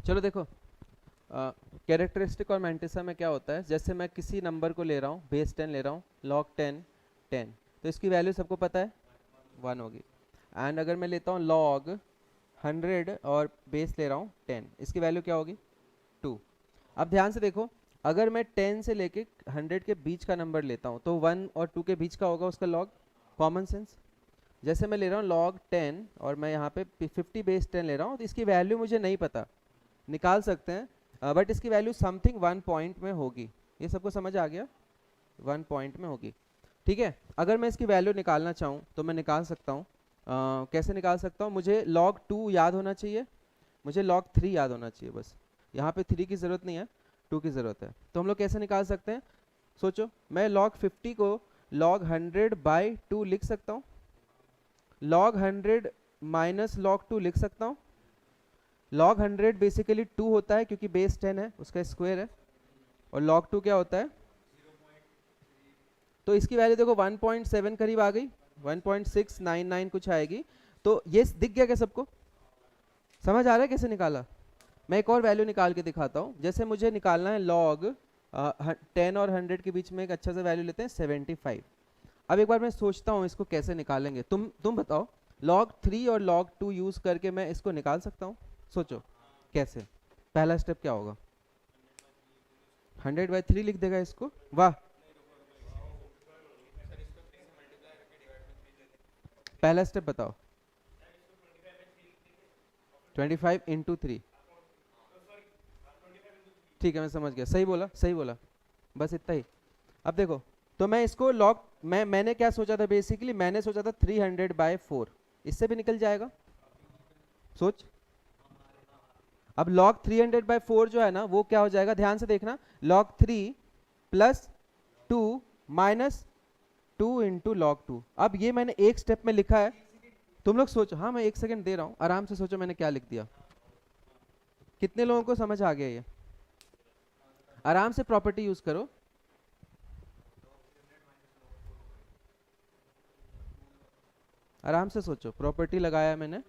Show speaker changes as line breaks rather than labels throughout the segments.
चलो देखो, कैरेक्टरिस्टिक और मैंटिसा में क्या होता है, जैसे मैं किसी नंबर को ले रहा हूँ, बेस 10 ले रहा हूँ, लॉग 10 10, तो इसकी वैल्यू सबको पता है 1 होगी। एंड अगर मैं लेता हूँ लॉग 100 और बेस ले रहा हूँ 10, इसकी वैल्यू क्या होगी 2। अब ध्यान से देखो, अगर मैं 10 से लेके 100 के बीच का नंबर लेता हूँ तो 1 और 2 के बीच का होगा उसका लॉग, कॉमन सेंस। जैसे मैं ले रहा हूँ लॉग 10 और मैं यहाँ पे 50 बेस 10 ले रहा हूँ, तो इसकी वैल्यू मुझे नहीं पता, निकाल सकते हैं बट इसकी वैल्यू समथिंग 1 पॉइंट में होगी। ये सबको समझ आ गया, 1 पॉइंट में होगी। ठीक है, अगर मैं इसकी वैल्यू निकालना चाहूँ तो मैं निकाल सकता हूँ। कैसे निकाल सकता हूँ, मुझे log 2 याद होना चाहिए, मुझे log 3 याद होना चाहिए, बस यहाँ पे 3 की ज़रूरत नहीं है, 2 की ज़रूरत है। तो हम लोग कैसे निकाल सकते हैं, सोचो, मैं log 50 को log 100/2 लिख सकता हूँ, log 100 माइनस log 2 लिख सकता हूँ। log 100 बेसिकली 2 होता है क्योंकि बेस 10 है, उसका स्क्वायर है, और log 2 क्या होता है, तो इसकी वैल्यू देखो 1.7 करीब आ गई, 1.699 कुछ आएगी। तो ये दिख गया क्या सबको, समझ आ रहा है कैसे निकाला। मैं एक और वैल्यू निकाल के दिखाता हूँ, जैसे मुझे निकालना है log 10 और 100 के बीच में एक अच्छा सा वैल्यू लेते हैं 75। अब एक बार मैं सोचता हूँ इसको कैसे निकालेंगे, तुम बताओ। log 3 और log 2 यूज करके मैं इसको निकाल सकता हूँ, सोचो कैसे। पहला स्टेप क्या होगा, 100/3 लिख देगा इसको, वाह। पहला स्टेप बताओ, 25 इंटू 3, ठीक है मैं समझ गया, सही बोला सही बोला, बस इतना ही। अब देखो, तो मैं इसको लॉग, मैंने क्या सोचा था, बेसिकली मैंने सोचा था 300/4, इससे भी निकल जाएगा, सोच। अब log 300/4 जो है ना वो क्या हो जाएगा, ध्यान से देखना, log 3 plus 2 minus 2 into log 2। अब ये मैंने एक स्टेप में लिखा है, तुम लोग सोचो, हाँ मैं 1 सेकंड दे रहा हूँ, आराम से सोचो मैंने क्या लिख दिया। कितने लोगों को समझ आ गया ये, आराम से प्रॉपर्टी यूज करो। आराम से सोचो, प्रॉपर्टी लगाया है मैंने,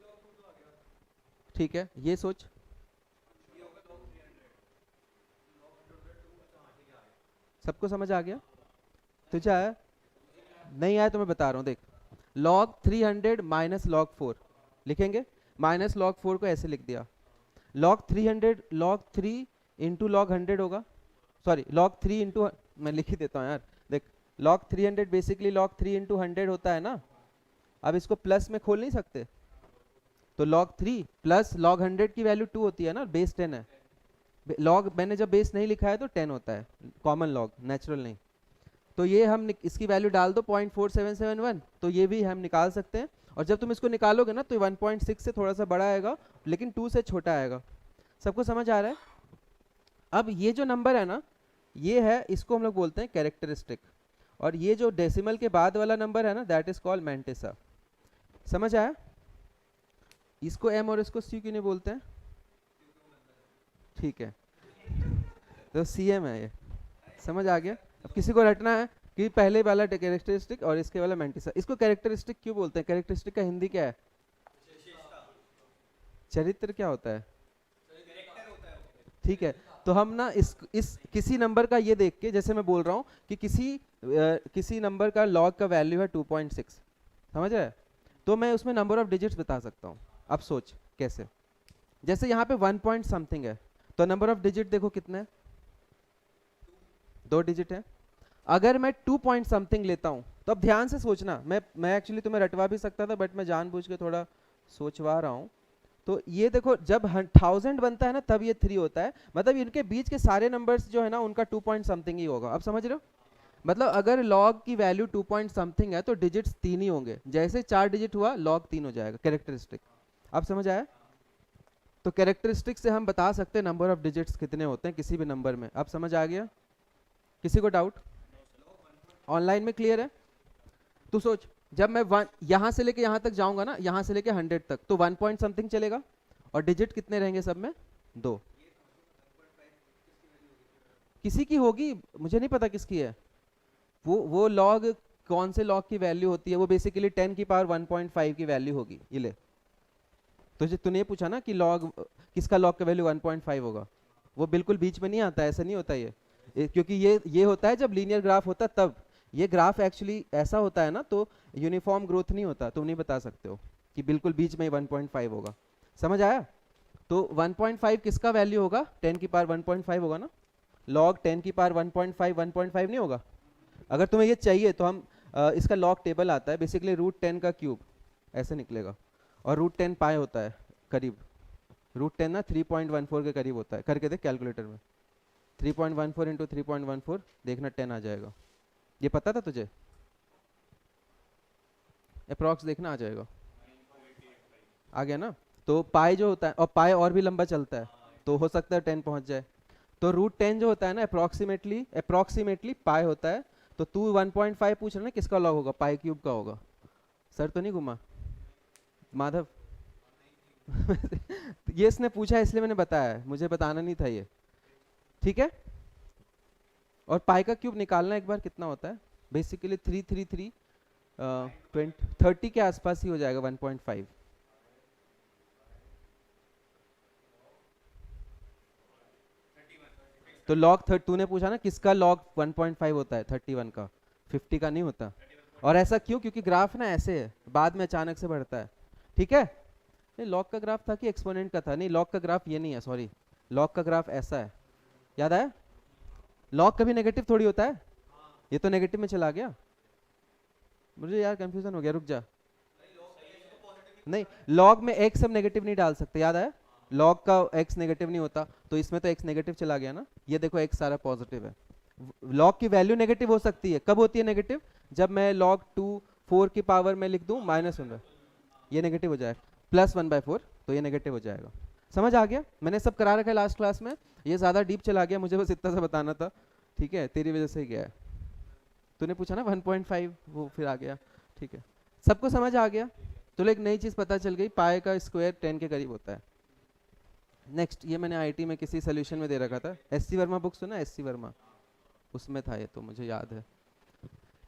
ठीक है ये सोच, सबको समझ आ गया। तुझे आया, नहीं आया तो मैं बता रहा हूँ, देख, log 300 माइनस log 4 लिखेंगे, माइनस log 4 को ऐसे लिख दिया, log 300 log 3 इंटू log 100 होगा, सॉरी log 3 इंटू, मैं लिख ही देता हूँ यार, देख, log 300 बेसिकली log 3 इंटू 100 होता है ना। अब इसको प्लस में खोल नहीं सकते, तो log 3 प्लस log 100 की वैल्यू 2 होती है ना, बेस 10 है, log मैंने जब बेस नहीं लिखा है तो 10 होता है, कॉमन log, नेचुरल नहीं। तो ये हम इसकी वैल्यू डाल दो 0.4771, तो ये भी हम निकाल सकते हैं। और जब तुम इसको निकालोगे ना तो 1.6 से थोड़ा सा बड़ा आएगा लेकिन 2 से छोटा आएगा। सबको समझ आ रहा है। अब ये जो नंबर है ना, ये है, इसको हम लोग बोलते हैं कैरेक्टरिस्टिक, और ये जो डेसिमल के बाद वाला नंबर है ना, दैट इज कॉल्ड मैंटिसा। समझ आया, इसको एम और इसको सी क्यों नहीं बोलते हैं, ठीक है, तो सी एम है ये, समझ आ गया। अब किसी को रटना है कि पहले वाला कैरेक्टरिस्टिक और इसके वाला मैंटिसा, इसको कैरेक्टरिस्टिक क्यों बोलते हैं, कैरेक्टरिस्टिक का हिंदी क्या है, चरित्र क्या होता है, ठीक है। तो हम ना इस किसी नंबर का ये देख के, जैसे मैं बोल रहा हूँ कि किसी नंबर का लॉग का वैल्यू है 2.6, समझ रहे, तो मैं उसमें नंबर ऑफ डिजिट्स बता सकता हूँ। अब सोच कैसे, जैसे यहाँ पे 1 पॉइंट समथिंग है, तो नंबर ऑफ डिजिट देखो कितने हैं, 2 डिजिट है। अगर मैं 2 पॉइंट समथिंग लेता हूँ, तो अब ध्यान से सोचना, मैं एक्चुअली तुम्हें रटवा भी सकता था बट मैं जानबूझ के थोड़ा सोचवा रहा हूँ। तो ये देखो, जब 1000 बनता है ना तब ये 3 होता है, मतलब इनके बीच के सारे नंबर्स जो है ना उनका 2 पॉइंट समथिंग ही होगा। अब समझ रहे हो, मतलब अगर log की वैल्यू 2 पॉइंट समथिंग है तो डिजिट्स 3 ही होंगे, जैसे 4 डिजिट हुआ log 3 हो जाएगा, कैरेक्टरिस्टिक। अब समझ आया, तो कैरेक्टरिस्टिक से हम बता सकते हैं नंबर ऑफ डिजिट्स कितने होते हैं किसी भी नंबर में। अब समझ आ गया, किसी को डाउट, ऑनलाइन में क्लियर है। तू सोच, जब मैं यहां से लेके यहां तक जाऊंगा ना, यहां से लेके 100 तक, तो 1 पॉइंट समथिंग चलेगा, और डिजिट कितने रहेंगे सब में, 2। किसी की होगी, मुझे नहीं पता किसकी है, वो लॉग, कौन से लॉग की वैल्यू होती है, वो बेसिकली 10 की पावर 1.5 की वैल्यू होगी, ये ले। तो तूने ये पूछा ना कि लॉग किसका लॉग का वैल्यू 1.5 होगा? वो बिल्कुल बीच में नहीं आता, ऐसा नहीं होता क्योंकि ये होता है जब लीनियर ग्राफ होता तब। ये ग्राफ एक्चुअली ऐसा होता है ना, तो यूनिफॉर्म ग्रोथ नहीं होता, तुम नहीं बता सकते हो कि बिल्कुल बीच में 1.5 होगा। समझ आया? तो 1.5 किसका वैल्यू होगा? 10 की पावर 1.5 होगा ना, लॉग 10 की पावर 1.5 नहीं होगा? अगर तुम्हें ये चाहिए तो हम इसका लॉग टेबल आता है, बेसिकली √10 का क्यूब ऐसे निकलेगा, और √10 पाई होता है करीब, √10 ना 3.14 के करीब होता है। करके देख कैलकुलेटर में, 3.14 इंटू 3.14 देखना 10 आ जाएगा। ये पता था तुझे? अप्रॉक्स देखना आ जाएगा, आ गया ना? तो पाई जो होता है, और पाई और भी लंबा चलता है, तो हो सकता है 10 पहुंच जाए। तो √10 जो होता है ना अप्रोक्सीमेटली पाई होता है। तो तू 1.5 पूछ रहा है ना किसका लॉग होगा? पाई क्यूब का होगा। सर तो नहीं घुमा माधव? ये इसने पूछा इसलिए मैंने बताया है, मुझे बताना नहीं था ये, ठीक है? और पाई का क्यूब निकालना एक बार कितना होता है? बेसिकली 333 30 के आसपास ही हो जाएगा 1.5। तो लॉग तूने पूछा ना किसका लॉग 1.5 होता है? 31 का, 50 का नहीं होता। और ऐसा क्यों? क्योंकि ग्राफ ना ऐसे है, बाद में अचानक से बढ़ता है, ठीक है? नहीं, लॉग का ग्राफ था कि एक्सपोनेंट का था? नहीं, लॉग का ग्राफ ये नहीं है, सॉरी, लॉग का ग्राफ ऐसा है, याद आया? लॉग कभी नेगेटिव थोड़ी होता है, ये तो नेगेटिव में चला गया। मुझे यार कंफ्यूजन हो गया, रुक जा। नहीं, लॉग में x हम नेगेटिव नहीं डाल सकते, याद आया? लॉग का x नेगेटिव नहीं होता, तो इसमें तो x नेगेटिव चला गया ना। ये देखो x सारा पॉजिटिव है। लॉग की वैल्यू नेगेटिव हो सकती है, कब होती है नेगेटिव? जब मैं log 2 4 की पावर में लिख दूं -1, ये नेगेटिव हो जाएगा। +1/4, तो ये नेगेटिव हो जाएगा। समझ आ गया? मैंने सब करा रखा है लास्ट क्लास में, ये ज्यादा डीप चला गया, मुझे बस इतना सा बताना था, ठीक है? तेरी वजह से ही गया है। तूने पूछा ना 1.5, वो फिर आ गया, ठीक है? सबको समझ आ गया? तो एक नई चीज पता चल गई, पाई का स्क्वायर 10 के करीब होता है। नेक्स्ट, ये मैंने आईटी में किसी सोल्यूशन में दे रखा था, एससी वर्मा बुक सुना? एससी वर्मा, उसमें था ये, तो मुझे याद है,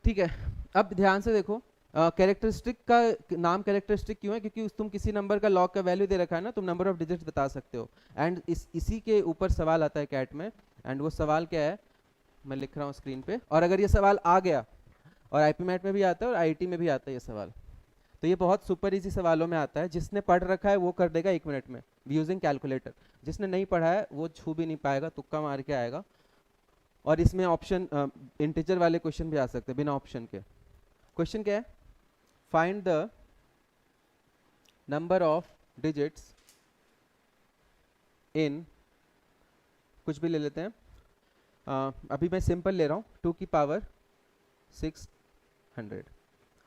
ठीक है? अब ध्यान से देखो, कैरेक्टरिस्टिक का नाम कैरेक्टरिस्टिक क्यों है? क्योंकि तुम किसी नंबर का लॉग का वैल्यू दे रखा है ना, तुम नंबर ऑफ डिजिट्स बता सकते हो। एंड इसी के ऊपर सवाल आता है कैट में, एंड वो सवाल क्या है मैं लिख रहा हूँ स्क्रीन पे। और अगर ये सवाल आ गया, और आईपीमैट में भी आता है और आईटी में भी आता है ये सवाल, तो ये बहुत सुपर इजी सवालों में आता है। जिसने पढ़ रखा है वो कर देगा 1 मिनट में यूजिंग कैलकुलेटर, जिसने नहीं पढ़ा है वो छू भी नहीं पाएगा, तुक्का मार के आएगा। और इसमें ऑप्शन इंटीजर वाले क्वेश्चन भी आ सकते हैं बिना ऑप्शन के। क्वेश्चन क्या है? Find the number of digits इन, कुछ भी ले लेते हैं, अभी मैं सिंपल ले रहा हूँ, 2 की पावर 600।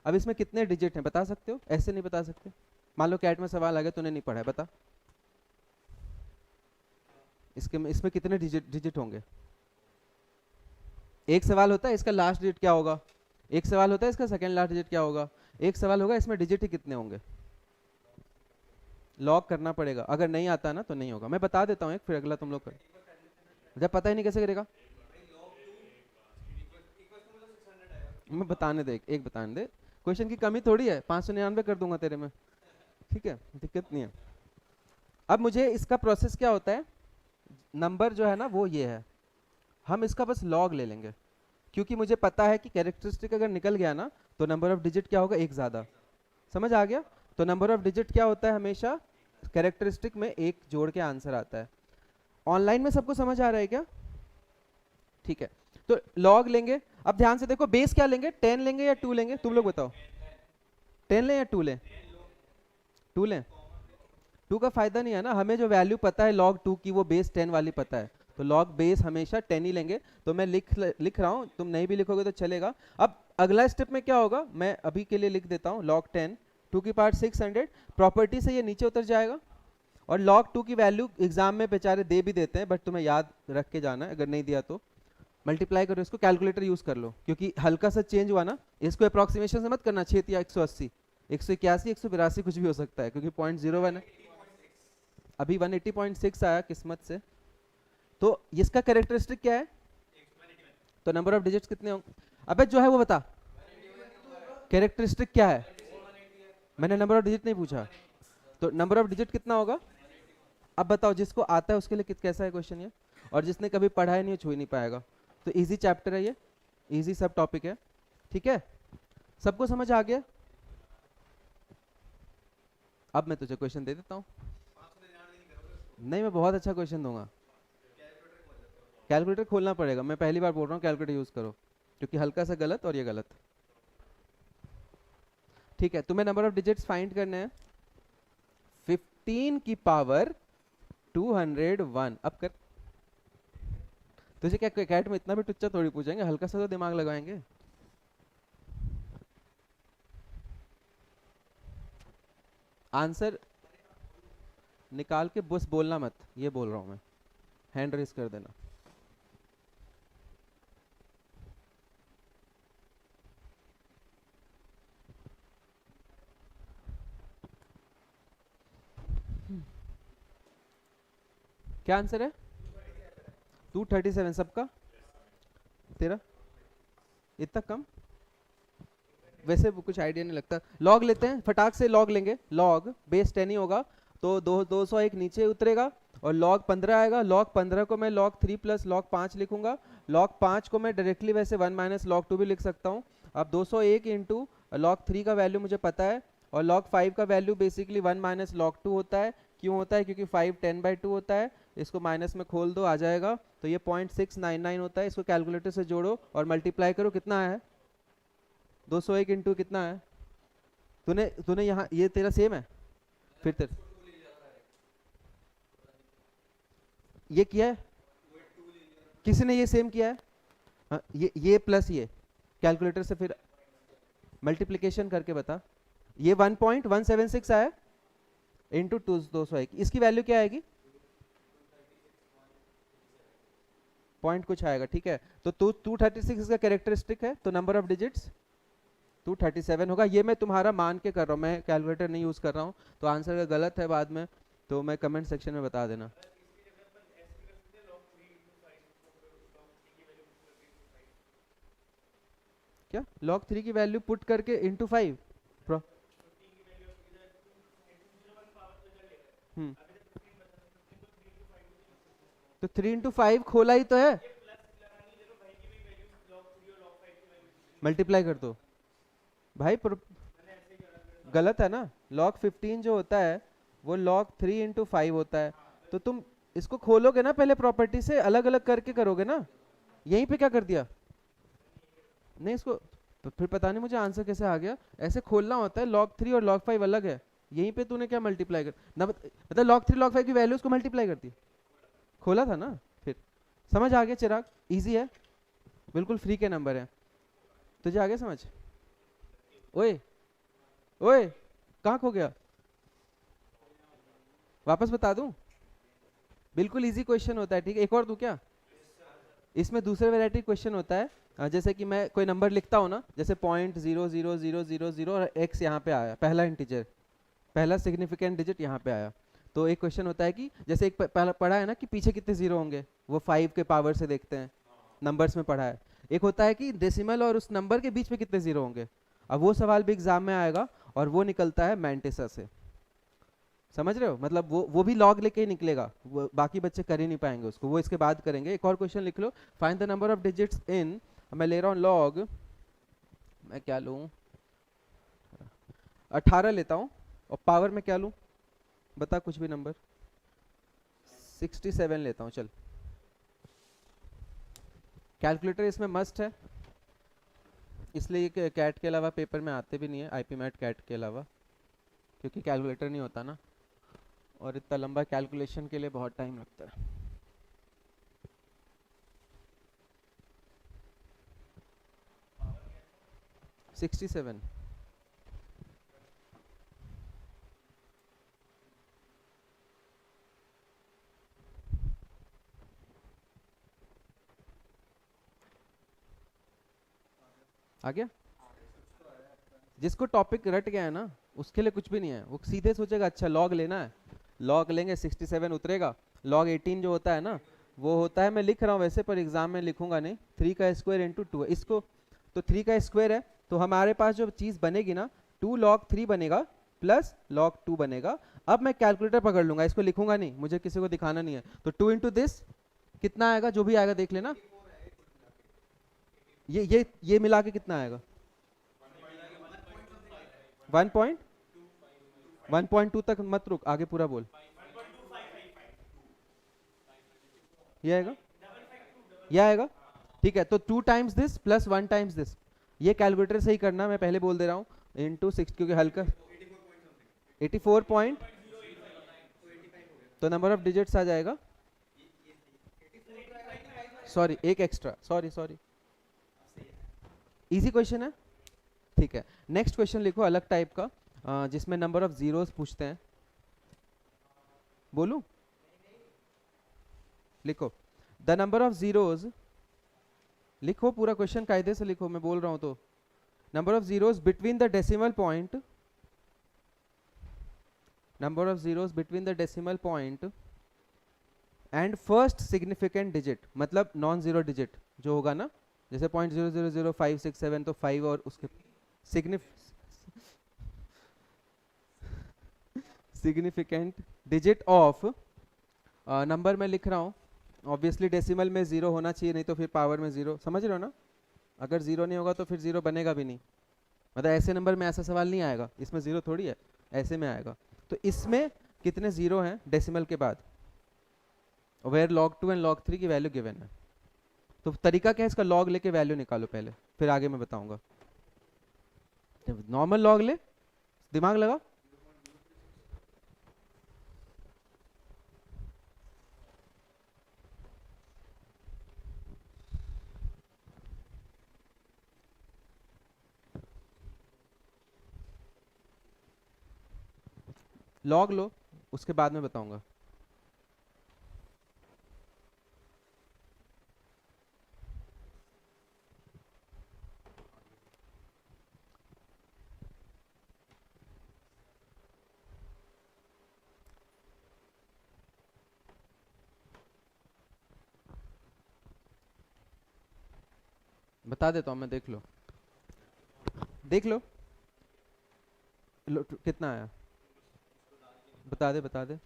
अब इसमें कितने डिजिट हैं बता सकते हो? ऐसे नहीं बता सकते। मान लो कैट में सवाल आ गया, तूने नहीं पढ़ा है, बता इसमें कितने डिजिट होंगे? एक सवाल होता है इसका लास्ट डिजिट क्या होगा, एक सवाल होता है इसका सेकंड लास्ट डिजिट क्या होगा, एक सवाल होगा इसमें डिजिट ही कितने होंगे। लॉग करना पड़ेगा, अगर नहीं आता ना तो नहीं होगा। मैं बता देता हूँ एक, फिर अगला तुम लोग कर। जब पता ही नहीं कैसे करेगा? मैं बताने दे, एक बताने दे, क्वेश्चन की कमी थोड़ी है, 599 कर दूंगा तेरे में, ठीक है? दिक्कत नहीं है। अब मुझे इसका प्रोसेस क्या होता है, नंबर जो है ना वो ये है, हम इसका बस लॉग ले लेंगे, क्योंकि मुझे पता है कि कैरेक्टरिस्टिक अगर निकल गया ना तो नंबर ऑफ डिजिट क्या होगा? एक ज्यादा। समझ आ गया? तो नंबर ऑफ डिजिट क्या होता है? हमेशा कैरेक्टरिस्टिक में एक जोड़ के आंसर आता है। ऑनलाइन में सबको समझ आ रहा है क्या? ठीक है, तो लॉग लेंगे। अब ध्यान से देखो, बेस क्या लेंगे? 10 लेंगे या 2 लेंगे? तुम लोग बताओ, 10 लें या 2 लें? 2 लें। 2 का फायदा नहीं है ना, हमें जो वैल्यू पता है log 2 की वो बेस 10 वाली पता है, तो log बेस हमेशा 10 ही लेंगे। तो मैं लिख रहा हूँ, तुम नहीं भी लिखोगे तो चलेगा। अब अगला स्टेप में क्या होगा, मैं अभी के लिए लिख देता हूँ, log 10 2 की पावर 600, प्रॉपर्टी से ये नीचे उतर जाएगा। और log 2 की वैल्यू एग्जाम में बेचारे दे भी देते हैं, बट तुम्हें याद रख के जाना है, अगर नहीं दिया तो मल्टीप्लाई करो इसको, कैलकुलेटर यूज कर लो, क्योंकि हल्का सा चेंज हुआ ना, इसको अप्रोक्सीमेशन से मत करना 6 या 180, 181, 182 कुछ भी हो सकता है, क्योंकि 0.01 है। अभी 180.6 आया किस्मत से। तो इसका कैरेक्टरिस्टिक क्या है? तो नंबर ऑफ डिजिट्स कितने होंगे? अबे जो है वो बता, कैरेक्टरिस्टिक क्या है? मैंने नंबर ऑफ डिजिट नहीं पूछा, तो नंबर ऑफ डिजिट कितना होगा? अब बताओ जिसको आता है उसके लिए कैसा है क्वेश्चन ये, और जिसने कभी पढ़ा ही नहीं छू ही नहीं पाएगा। तो इजी चैप्टर है ये, इजी सब टॉपिक है, ठीक है, सबको समझ आ गया। अब मैं तुझे क्वेश्चन दे देता हूँ। नहीं, मैं बहुत अच्छा क्वेश्चन दूंगा। कैलकुलेटर खोलना पड़ेगा, मैं पहली बार बोल रहा हूँ कैलकुलेटर यूज करो, क्योंकि हल्का सा गलत और ये गलत। ठीक है, तुम्हें नंबर ऑफ डिजिट्स फाइंड करने हैं। 15 की पावर 201। अब कर, तुझे क्या कैट में इतना भी टुच्चा थोड़ी पूछेंगे, हल्का सा तो दिमाग लगाएंगे। आंसर निकाल के बस बोलना मत, ये बोल रहा हूं मैं, हैंड रेस कर देना। क्या आंसर है? 237 सबका। तेरा इतना कम, वैसे वो कुछ आइडिया नहीं लगता। लॉग लेते हैं, फटाक से लॉग लेंगे। लॉग बेस 10 ही होगा, तो 201 नीचे उतरेगा और लॉग 15 आएगा। लॉग 15 को मैं log 3 प्लस log 5 लिखूंगा। log 5 को मैं डायरेक्टली वैसे 1 माइनस log 2 भी लिख सकता हूँ। अब 201 इंटू log 3 का वैल्यू मुझे पता है, और log 5 का वैल्यू बेसिकली 1 माइनस log 2 होता है। क्यों होता है? क्योंकि 5 10/2 होता है। इसको माइनस में खोल दो, आ जाएगा। तो ये 0.699 होता है। इसको कैलकुलेटर से जोड़ो और मल्टीप्लाई करो, कितना है? 201 इंटू कितना है? तूने तूने यहाँ, ये तेरा सेम है फिर तेरा ये किया है, किसी ने ये सेम किया है? हाँ, ये प्लस ये कैलकुलेटर से फिर मल्टीप्लिकेशन करके बता। ये 1.176 आया इंटू 201, इसकी वैल्यू क्या आएगी? पॉइंट कुछ आएगा, ठीक है। तो 236 इसका कैरेक्टरिस्टिक है, तो नंबर ऑफ डिजिट्स 237 होगा। ये मैं तुम्हारा मान के कर रहा हूँ, मैं कैलकुलेटर नहीं यूज कर रहा हूँ। तो आंसर अगर गलत है बाद में तो मैं कमेंट सेक्शन में बता देना। क्या log 3 की वैल्यू पुट करके इंटू 5? हम्म, तो 3 इंटू 5 खोला ही तो है, मल्टीप्लाई कर दो भाई। गलत है ना, log 15 जो होता है वो log 3 इंटू 5 होता है। तो तुम इसको खोलोगे ना पहले, प्रॉपर्टी से अलग अलग करके करोगे ना। यहीं पे क्या कर दिया? नहीं, इसको तो फिर पता नहीं मुझे आंसर कैसे आ गया। ऐसे खोलना होता है, log 3 और log 5 अलग है। यहीं पे तूने क्या मल्टीप्लाई कर ना, मतलब log 3 log 5 की वैल्यूज को मल्टीप्लाई कर दी, खोला था ना। फिर समझ आ गया चिराग? इजी है, बिल्कुल फ्री के नंबर है। तुझे आ गया समझ? ओए ओए, कहाँ खो गया? वापस बता दूं? बिल्कुल इजी क्वेश्चन होता है, ठीक है। एक और दूं क्या? इसमें दूसरे वैरायटी क्वेश्चन होता है। जैसे कि मैं कोई नंबर लिखता हूँ ना, जैसे 0.00000 और x यहाँ पे आया, पहला इंटीजर, पहला सिग्निफिकेंट डिजिट यहाँ पे आया। तो एक क्वेश्चन होता है कि जैसे एक पढ़ा है ना कि पीछे कितने जीरो होंगे, वो 5 के पावर से देखते हैं, नंबर्स में पढ़ा है। एक होता है कि डेसिमल और उस नंबर के बीच में कितने जीरो होंगे। अब वो सवाल भी एग्जाम में आएगा, और वो निकलता है मैंटिसा से। समझ रहे हो? मतलब वो भी लॉग लेके ही निकलेगा, वो बाकी बच्चे कर ही नहीं पाएंगे उसको, वो इसके बाद करेंगे। एक और क्वेश्चन लिख लो, find the number of digits in, मैं ले रहा हूँ लॉग, मैं क्या लूँ, 18 लेता हूँ, और पावर में क्या लूँ? बता कुछ भी नंबर। 67 लेता हूँ, चल। कैलकुलेटर इसमें मस्ट है, इसलिए कैट के अलावा पेपर में आते भी नहीं है, आईपी मैट कैट के अलावा, क्योंकि कैलकुलेटर नहीं होता ना, और इतना लंबा कैलकुलेशन के लिए बहुत टाइम लगता है। Sixty seven. आ गया? जिसको टॉपिक रट गया है ना, उसके लिए कुछ भी नहीं है, वो सीधे सोचेगा अच्छा लॉग लेना है, लॉग लेंगे, 67 उतरेगा। लॉग 18 जो होता है ना, वो होता है, मैं लिख रहा हूँ वैसे पर एग्जाम में लिखूंगा नहीं, 3 का स्क्वायर इंटू 2 है इसको। तो 3 का स्क्वायर है, तो हमारे पास जो चीज बनेगी ना, 2 log 3 बनेगा प्लस log 2 बनेगा। अब मैं कैलकुलेटर पकड़ लूंगा, इसको लिखूंगा नहीं, मुझे किसी को दिखाना नहीं है। तो 2 इंटू दिस कितना आएगा, जो भी आएगा देख लेना। ये मिला के कितना आएगा? 1.1.2 तक मत रुक, आगे पूरा बोल। ये आएगा, ये आएगा। ठीक है, तो 2 times this plus 1 times this, ये कैलकुलेटर से ही करना, मैं पहले बोल दे रहा हूँ, इंटू 6, क्योंकि हल्का 84 पॉइंट, तो नंबर ऑफ डिजिट्स आ जाएगा, सॉरी एक एक्स्ट्रा, सॉरी इजी क्वेश्चन है। ठीक है, नेक्स्ट क्वेश्चन लिखो अलग टाइप का, जिसमें नंबर ऑफ जीरोस पूछते हैं। बोलूं? लिखो द नंबर ऑफ जीरोस, लिखो पूरा क्वेश्चन कायदे से लिखो, मैं बोल रहा हूं तो। Number of zeros between the decimal point, number of zeros between the decimal point and first significant digit, मतलब नॉन जीरो डिजिट जो होगा ना, जैसे 0.0000567, तो 5 और उसके सिग्निफिकेंट डिजिट ऑफ, नंबर में लिख रहा हूँ, ऑब्वियसली डेसिमल में जीरो होना चाहिए, नहीं तो फिर पावर में जीरो, समझ रहे हो ना? अगर जीरो नहीं होगा तो फिर जीरो बनेगा भी नहीं, मतलब ऐसे नंबर में ऐसा सवाल नहीं आएगा, इसमें जीरो थोड़ी है, ऐसे में आएगा। तो इसमें कितने जीरो हैं डेसिमल के बाद, वेयर log 2 एंड log 3 की वैल्यू गिवन है। तो तरीका क्या है इसका, लॉग लेके वैल्यू निकालो पहले, फिर आगे मैं बताऊंगा। नॉर्मल लॉग ले, दिमाग लगा। लॉग लो, उसके बाद में बताऊंगा। बता देता हूं मैं, देख लो देख लो कितना आया, बता दे।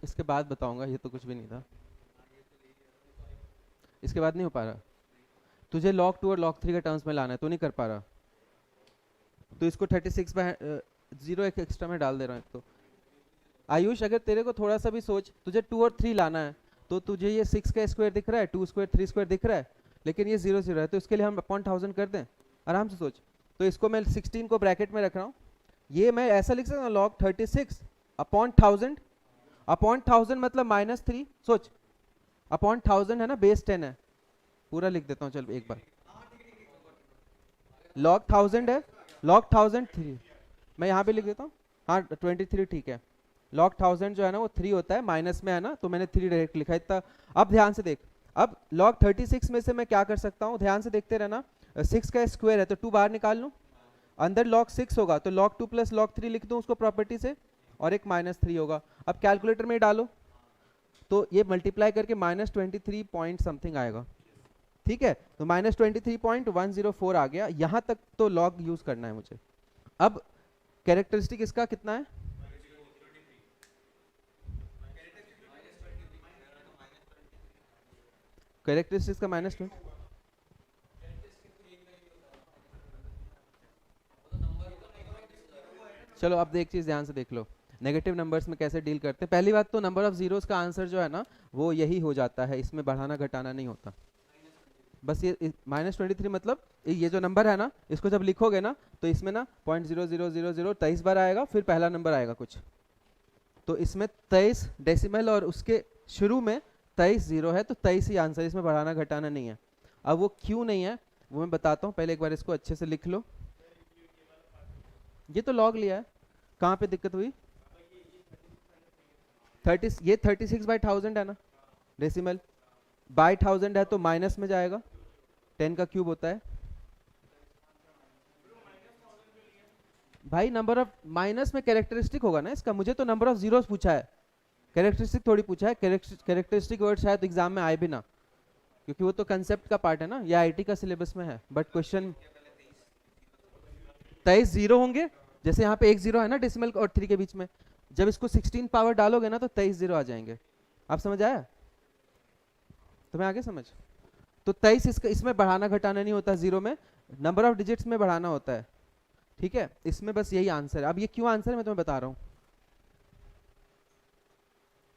इसके बाद बताऊंगा, ये तो कुछ भी नहीं था, इसके बाद नहीं हो पा रहा। तुझे log 2 और log 3 के टर्म्स में लाना है, तो नहीं कर पा रहा, तो इसको 36 बाय 0 एक एक्स्ट्रा में डाल दे रहा हूँ एक। तो आयुष, अगर तेरे को थोड़ा सा भी सोच, तुझे 2 और 3 लाना है, तो तुझे ये 6 का स्क्वायर दिख रहा है, 2 स्क्वायर 3 स्क्वायर दिख रहा है, लेकिन ये 0 0 है, तो इसके लिए हम अपॉन 1000 कर दें, आराम से सोच। तो इसको मैं 16 को ब्रैकेट में रख रहा हूँ, ये मैं ऐसा लिख सकता हूँ log 36 अपॉन 1000, अपॉन 1000 मतलब -3, सोच अपॉन 1000 है ना, बेस 10 है, पूरा लिख देता हूँ, चल एक बार। log 1000 है, log 1003 मैं यहाँ पे लिख देता हूँ, हाँ 23 ठीक है। log 1000 जो है ना वो 3 होता है, माइनस में है ना, तो मैंने 3 डायरेक्ट लिखा इतना। अब ध्यान से देख, अब log 36 में से मैं क्या कर सकता हूँ, ध्यान से देखते रहना, 6 का स्क्वायर है तो 2 बाहर निकाल लूँ, अंदर log 6 होगा तो log 2 प्लस log 3 लिख दूँ उसको प्रॉपर्टी से, और एक -3 होगा। अब कैलकुलेटर में डालो, तो ये मल्टीप्लाई करके -23 पॉइंट समथिंग आएगा, ठीक है, तो -23.104 आ गया, यहां तक तो लॉग यूज करना है मुझे। अब कैरेक्टरिस्टिक इसका कितना है, कैरेक्टरिस्टिक्स का -20, चलो अब एक चीज ध्यान से देख लो, नेगेटिव नंबर्स में कैसे डील करते हैं। पहली बात तो नंबर ऑफ जीरोस का आंसर जो है ना वो यही हो जाता है, इसमें बढ़ाना घटाना नहीं होता, बस ये -23 मतलब ये जो नंबर है ना, इसको जब लिखोगे ना तो इसमें ना 0.0000 बार आएगा, फिर पहला नंबर आएगा कुछ, तो इसमें 23 डेसिमल और उसके शुरू में 23 जीरो है, तो 23 ही आंसर, इसमें बढ़ाना घटाना नहीं है। अब वो क्यों नहीं है वो मैं बताता हूँ, पहले एक बार इसको अच्छे से लिख लो। ये तो लॉग लिया है, कहाँ पे दिक्कत हुई, 30, ये 36/1000 है ना डेसिमल, बाई 1000 है तो माइनस में जाएगा, 10 का क्यूब होता है भाई। नंबर ऑफ माइनस में कैरेक्टरिस्टिक होगा ना इसका, मुझे तो नंबर ऑफ जीरोस पूछा है, कैरेक्टरिस्टिक थोड़ी पूछा है। कैरेक्टरिस्टिक वर्ड शायद एग्जाम में आए भी ना, क्योंकि वो तो कंसेप्ट का पार्ट है ना, ये आईटी का सिलेबस में है। बट क्वेश्चन 23 जीरो होंगे, जैसे यहाँ पे एक जीरो है ना डेसिमल और 3 के बीच में, जब इसको 16 पावर डालोगे ना तो 23 जीरो आ जाएंगे। आप समझ आया तुम्हें आगे समझ? तो 23 इसका इसमें बढ़ाना घटाना नहीं होता, जीरो में नंबर ऑफ डिजिट्स में बढ़ाना होता है, ठीक है। इसमें बस यही आंसर है। अब ये क्यों आंसर है मैं तुम्हें बता रहा हूँ।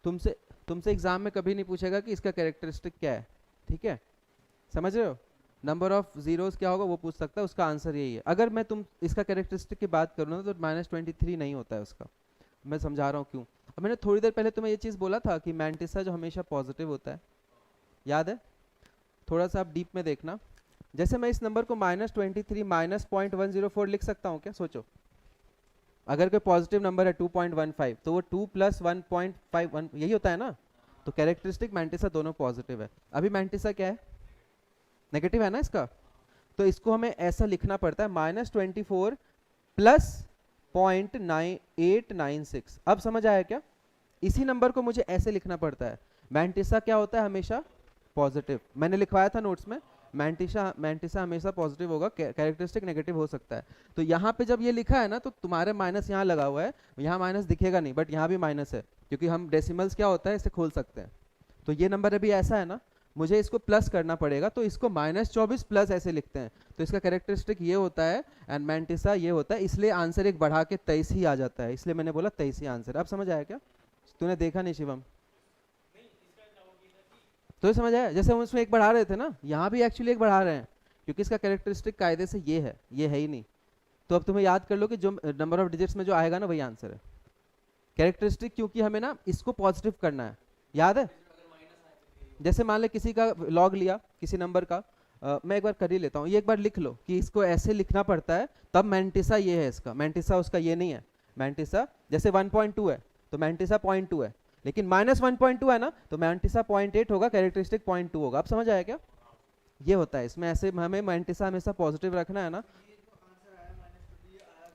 तुमसे तुमसे एग्जाम में कभी नहीं पूछेगा कि इसका कैरेक्टरिस्टिक क्या है, ठीक है, समझ रहे हो। नंबर ऑफ जीरोस क्या होगा वो पूछ सकता है, उसका आंसर यही है। अगर मैं तुम इसका कैरेक्टरिस्टिक की बात करूँ ना तो -23 नहीं होता है उसका। मैं समझा रहा हूँ क्यों। अब मैंने थोड़ी देर पहले तुम्हें ये चीज़ बोला था कि मैंटिसा जो हमेशा पॉजिटिव होता है, याद है? थोड़ा सा आप डीप में देखना। जैसे मैं इस नंबर को -23 -0.104 लिख सकता हूँ क्या, सोचो। अगर कोई पॉजिटिव नंबर है 2.15 तो वो 2 + 1.51 यही होता है ना। तो कैरेक्टरिस्टिक मैंटिसा दोनों पॉजिटिव है। अभी मैंटिसा क्या है, नेगेटिव है ना इसका, तो इसको हमें ऐसा लिखना पड़ता है -24 + 0.9896। अब समझ आया क्या? इसी नंबर को मुझे ऐसे लिखना पड़ता है। मैंटिसा क्या होता है हमेशा पॉजिटिव, मैंने लिखवाया था नोट्स में, मैंटिसा हमेशा पॉजिटिव होगा, कैरेक्टरिस्टिक नेगेटिव हो सकता है। तो यहाँ पे जब ये लिखा है ना तो तुम्हारे माइनस यहाँ लगा हुआ है, यहाँ माइनस दिखेगा नहीं बट यहाँ भी माइनस है, क्योंकि हम डेसिमल्स क्या होता है इसे खोल सकते हैं। तो ये नंबर अभी ऐसा है ना, मुझे इसको प्लस करना पड़ेगा, तो इसको -24 प्लस ऐसे लिखते हैं। तो इसका कैरेक्टरिस्टिक ये होता है एंड मैंटिसा ये होता है, इसलिए आंसर एक बढ़ा के 23 ही आ जाता है, इसलिए मैंने बोला 23 ही आंसर। अब समझ आया क्या? तूने देखा नहीं शिवम? तो समझ आया, जैसे हम उसमें एक बढ़ा रहे थे ना, यहाँ भी एक्चुअली एक बढ़ा रहे हैं, क्योंकि इसका कैरेक्टरिस्टिक कायदे से ये है, ये है ही नहीं। तो अब तुम्हें याद कर लो कि जो नंबर ऑफ डिजिट्स में जो आएगा ना वही आंसर है। कैरेक्टरिस्टिक क्योंकि हमें ना इसको पॉजिटिव करना है, याद है? जैसे मान ले किसी का लॉग लिया किसी नंबर का, मैं एक बार कर ही लेता हूँ, ये एक बार लिख लो कि इसको ऐसे लिखना पड़ता है, तब मैंटिसा ये है इसका, मैंटिसा उसका ये नहीं है। मैंटिसा जैसे 1.2 है तो मैंटिसा 0.2 है, लेकिन -1.2 है ना तो मैंटिसा 0.8 होगा, कैरेक्टरिस्टिक 0.2 होगा। आप समझ आया क्या? ये होता है इसमें, ऐसे हमें मैंटिसा हमेशा पॉजिटिव रखना है ना।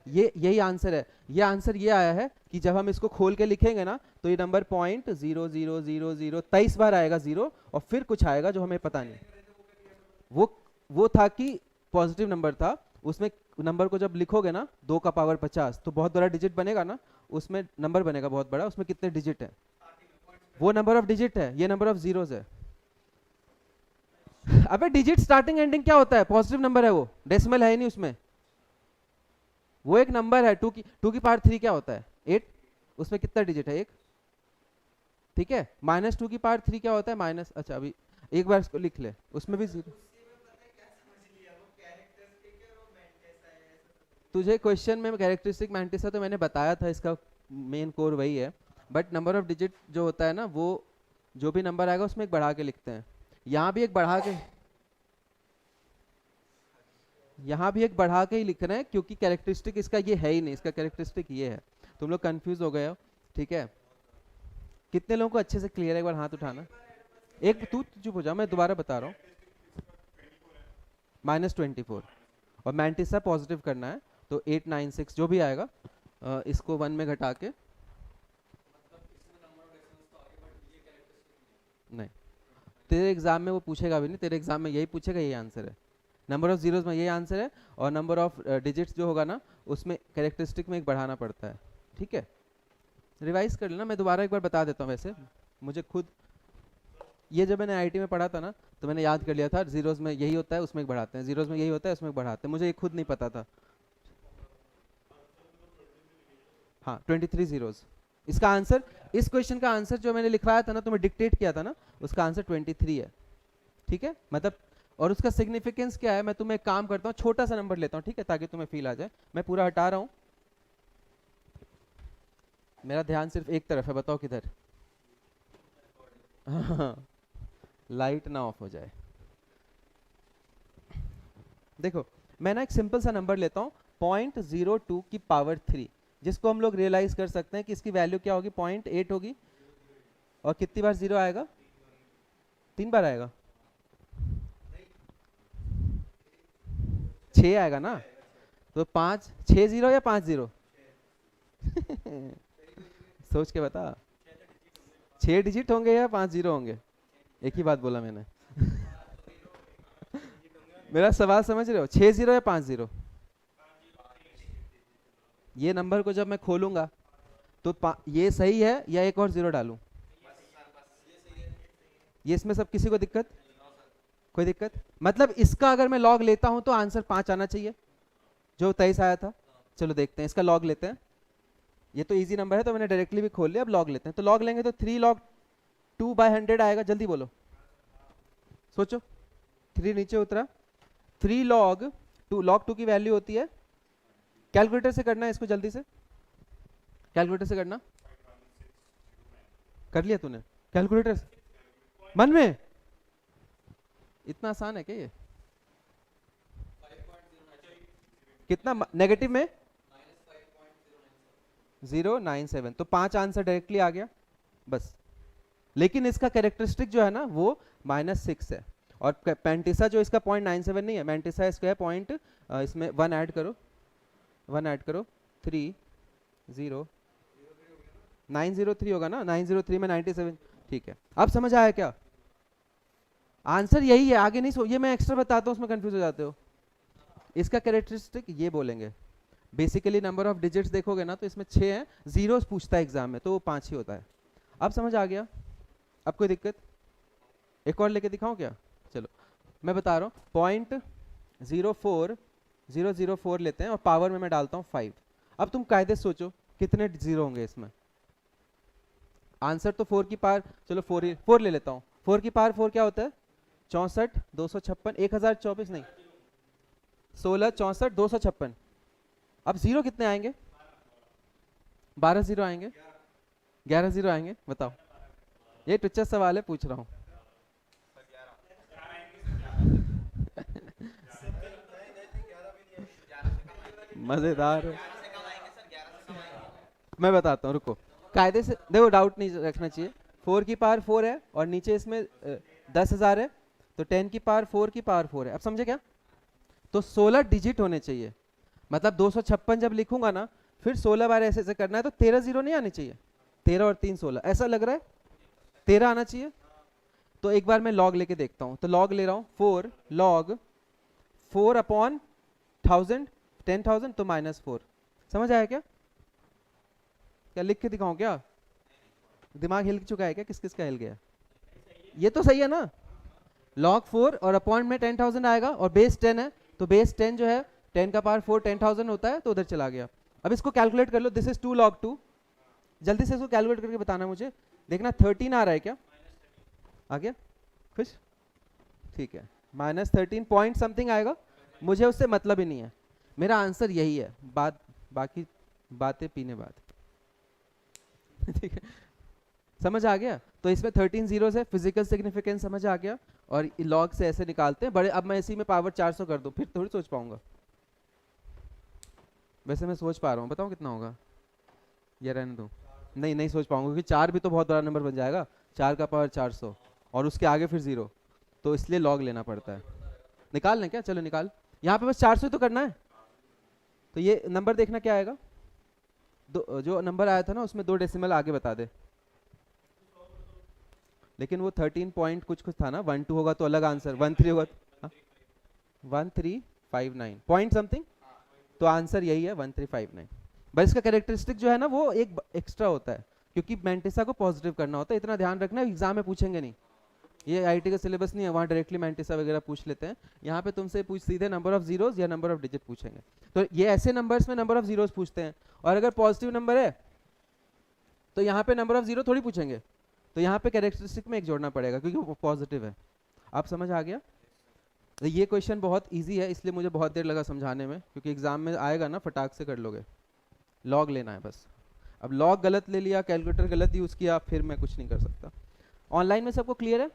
ये यही आंसर है। ये आंसर ये आया है कि जब हम इसको खोल के लिखेंगे ना तो ये नंबर 0.000023 बार आएगा जीरो, और फिर कुछ आएगा जो हमें पता नहीं। वो था कि पॉजिटिव नंबर था, उसमें नंबर को जब लिखोगे ना 2 का पावर 50 तो बहुत बड़ा डिजिट बनेगा ना, उसमें नंबर बनेगा बहुत बड़ा, उसमें कितने डिजिट है वो नंबर ऑफ डिजिट है, ये नंबर ऑफ जीरोस है। अबे डिजिट स्टार्टिंग एंडिंग क्या होता है, पॉजिटिव नंबर है वो, डेसिमल है ही नहीं उसमें, वो एक नंबर है। 2 की पावर 3 क्या होता है 8, उसमें कितना डिजिट है 1, ठीक है। -2 की पावर 3 क्या होता है माइनस, अच्छा अभी एक बार इसको लिख ले, उसमें भी जीरो। तुझे क्वेश्चन में कैरेक्टरिस्टिक मैंटिसा तो मैंने बताया था, इसका मेन कोर वही है, बट नंबर ऑफ डिजिट जो होता है ना वो जो भी नंबर आएगा उसमें एक बढ़ा के लिखते हैं। यहाँ भी एक बढ़ा के, यहाँ भी एक बढ़ा के ही लिख रहे हैं, क्योंकि कैरेक्टरिस्टिक इसका ये है ही नहीं, इसका कैरेक्टरिस्टिक ये है। तुम लोग कंफ्यूज हो गए हो, ठीक है। कितने लोगों को अच्छे से क्लियर है, एक बार हाथ उठाना। एक तू चुप हो जा, मैं दोबारा बता रहा हूँ। -24 और मैंटिसा पॉजिटिव करना है, तो 896 जो भी आएगा इसको 1 में घटा के, नहीं तेरे एग्जाम में वो पूछेगा भी नहीं, तेरे एग्जाम में यही पूछेगा, यही आंसर है। नंबर ऑफ जीरोस में यही आंसर है, और नंबर ऑफ डिजिट्स जो होगा ना उसमें कैरेक्टरिस्टिक में एक बढ़ाना पड़ता है, ठीक है। रिवाइज कर लेना, मैं दोबारा एक बार बता देता हूँ। वैसे मुझे खुद ये जब मैंने आईटी में पढ़ा था ना तो मैंने याद कर लिया था, जीरोस में यही होता है उसमें एक बढ़ाते हैं, जीरोस में यही होता है उसमें एक बढ़ाते हैं, मुझे ये खुद नहीं पता था। हाँ 23 जीरोस इसका आंसर, इस क्वेश्चन का आंसर जो मैंने लिखवाया था ना, तुम्हें डिक्टेट किया था ना, उसका आंसर 23 है, ठीक है। मतलब और उसका सिग्निफिकेंस क्या है, मैं तुम्हें एक काम करता हूँ, छोटा सा नंबर लेता हूँ, ठीक है, ताकि तुम्हें फील आ जाए। मैं पूरा हटा रहा हूँ, मेरा ध्यान सिर्फ एक तरफ है, बताओ किधर। लाइट ना ऑफ हो जाए। देखो मैं ना एक सिंपल सा नंबर लेता हूँ 0.02 की पावर 3, जिसको हम लोग रियलाइज कर सकते हैं कि इसकी वैल्यू क्या होगी, 0.8 होगी, और कितनी बार जीरो आएगा, 3 बार आएगा, 6 आएगा ना, तो 5 6 0 या 5 0 सोच के बता, 6 डिजिट होंगे या 5 0 होंगे? एक ही बात बोला मैंने मेरा सवाल समझ रहे हो? 6 0 या 5 0? ये नंबर को जब मैं खोलूंगा तो ये सही है या एक और 0 डालूं? ये इसमें सब किसी को दिक्कत? कोई दिक्कत? मतलब इसका अगर मैं लॉग लेता हूं तो आंसर 5 आना चाहिए जो 23 आया था। चलो देखते हैं, इसका लॉग लेते हैं। ये तो इजी नंबर है तो मैंने डायरेक्टली भी खोल लिया, अब लॉग लेते हैं। तो लॉग लेंगे तो 3 log 2/100 आएगा। जल्दी बोलो, सोचो। 3 नीचे उतरा, 3 log 2 की वैल्यू होती है, कैलकुलेटर से करना है इसको, जल्दी से कैलकुलेटर से करना। कर लिया तूने कैलकुलेटर से? मन में? इतना आसान है क्या ये? कितना नेगेटिव में? 097, तो 5 आंसर डायरेक्टली आ गया बस। लेकिन इसका कैरेक्टरिस्टिक जो है ना वो -6 है, और पेंटिसा जो इसका 0.97 नहीं है, मेंटिसा इसका है पॉइंट, इसमें 1 ऐड करो, 1 ऐड करो, 3 0 903 होगा ना, 903 में 97। ठीक है, अब समझ आया क्या? आंसर यही है, आगे नहीं ये मैं एक्स्ट्रा बताता हूँ, उसमें कंफ्यूज हो जाते हो। इसका कैरेक्टरिस्टिक ये बोलेंगे, बेसिकली नंबर ऑफ डिजिट्स देखोगे ना तो इसमें 6 है, 0 पूछता है एग्जाम में तो वो 5 ही होता है। अब समझ आ गया? अब कोई दिक्कत? एक और लेके दिखाऊं क्या? चलो मैं बता रहा हूँ, 0.04004 लेते हैं और पावर में मैं डालता हूँ 5। अब तुम कायदे से सोचो कितने 0 होंगे इसमें। आंसर तो 4 की पावर, चलो 4 ले लेता हूँ। 4 की पावर 4 क्या होता है? 64 256 1024 नहीं, 16 64 256। अब 0 कितने आएंगे? 12 0 आएंगे, 11 0 आएंगे। बताओ, ये टुच्चा सवाल है, पूछ रहा हूँ। मजेदार है, मैं बताता हूँ, रुको। कायदे से देखो, डाउट नहीं रखना चाहिए। 4 की पावर 4 है और नीचे इसमें 10,000 है, तो 10 की पावर 4 की पावर 4 है। अब समझे क्या? तो 16 डिजिट होने चाहिए, मतलब 256 जब लिखूंगा ना फिर 16 बार ऐसे ऐसे करना है, तो 13 0 नहीं आने चाहिए? 13 और 3 16, ऐसा लग रहा है 13 आना चाहिए। तो एक बार मैं लॉग लेके देखता हूँ, तो लॉग ले रहा हूँ, 4 log 4/1000 10,000 तो -4। समझ आया क्या? क्या लिख के दिखाऊं क्या? दिमाग हिल चुका है क्या? किस किस का हिल गया? ये तो सही है ना? log 4 और अपॉन में 10,000 आएगा और बेस 10 है, तो बेस 10 जो है 10 का पावर 4 10,000 होता है, तो उधर चला गया। अब इसको कैलकुलेट कर लो, दिस इज 2 log 2। जल्दी से इसको कैलकुलेट करके बताना मुझे। देखना 13 आ रहा है क्या? आ गया? खुश? ठीक है, -13 पॉइंट समथिंग आएगा, मुझे उससे मतलब ही नहीं है, मेरा आंसर यही है। बाकी बातें पीने बाद ठीक है, समझ आ गया? तो इसमें 13 zeros है, फिजिकल सिग्निफिकेंस समझ आ गया, और लॉग से ऐसे निकालते हैं बड़े। अब मैं इसी में पावर 400 कर दूं, फिर थोड़ी सोच पाऊंगा। वैसे मैं सोच पा रहा हूँ, बताऊँ कितना होगा? ये रहने दूं? नहीं सोच पाऊंगा, क्योंकि 4 भी तो बहुत बड़ा नंबर बन जाएगा, 4 का पावर 400 और उसके आगे फिर 0, तो इसलिए लॉग लेना पड़ता है। निकाल लें क्या? चलो निकाल। यहाँ पे बस 400 तो करना है, तो ये नंबर देखना क्या आएगा। जो नंबर आया था ना उसमें 2 डेसिमल आगे बता दे, लेकिन वो 13 पॉइंट कुछ था ना, 12 होगा तो अलग आंसर, 13 होगा 1359 पॉइंट समथिंग, तो आंसर यही है 1359। बस इसका कैरेक्टरिस्टिक जो है ना वो एक एक्स्ट्रा होता है, क्योंकि मेंटिसा को पॉजिटिव करना होता है। इतना ध्यान रखना, एग्जाम में पूछेंगे नहीं, ये आईटी का सिलेबस नहीं है, वहाँ डायरेक्टली मेंटिसा वगैरह पूछ लेते हैं। यहाँ पे तुमसे सीधे नंबर ऑफ जीरोस या नंबर ऑफ डिजिट पूछेंगे, तो ये ऐसे नंबर्स में नंबर ऑफ जीरोस पूछते हैं। और अगर पॉजिटिव नंबर है तो यहाँ पे नंबर ऑफ जीरो थोड़ी पूछेंगे, तो यहाँ पे कैरेक्टरिस्टिक में एक जोड़ना पड़ेगा क्योंकि वो पॉजिटिव है। आप समझ आ गया? तो ये क्वेश्चन बहुत इजी है, इसलिए मुझे बहुत देर लगा समझाने में, क्योंकि एग्जाम में आएगा ना फटाक से कर लोगे। लॉग लेना है बस। अब लॉग गलत ले लिया, कैलकुलेटर गलत यूज किया, फिर मैं कुछ नहीं कर सकता। ऑनलाइन में सबको क्लियर है?